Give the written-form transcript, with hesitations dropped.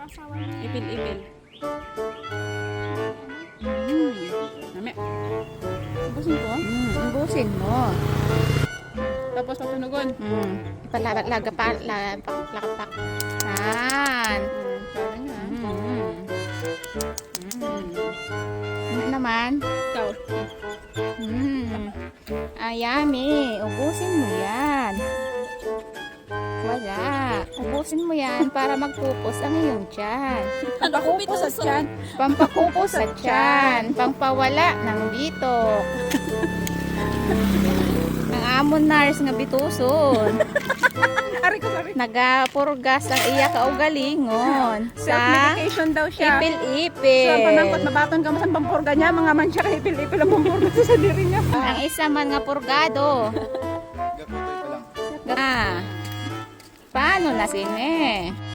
asawa niya. Ipil-ipil. Nami. Ubusin ko. Ubusin mo. Tapos patunugon. Ipalaga pa, lapak. Yan. Parang nga. Ano naman? Ikaw. Yummy. Ubusin mo yan. Wala. Ubusin mo yan para magpupos ang iyong tiyan. Pampakupos at yan. Pampakupos sa tiyan. Pampawala ng bitok. Ang amon nars nga bituson. Ari ko, sorry. Nagapurgas ang iya kaugalingon sa Self-medication daw siya. Sa ipil-ipil. panangkot mabaton ka mo sa pampurga niya, mga man siya kahipil-ipil ang pampurga sa diri niya. Ang isa man nga purgado. Paano na sine?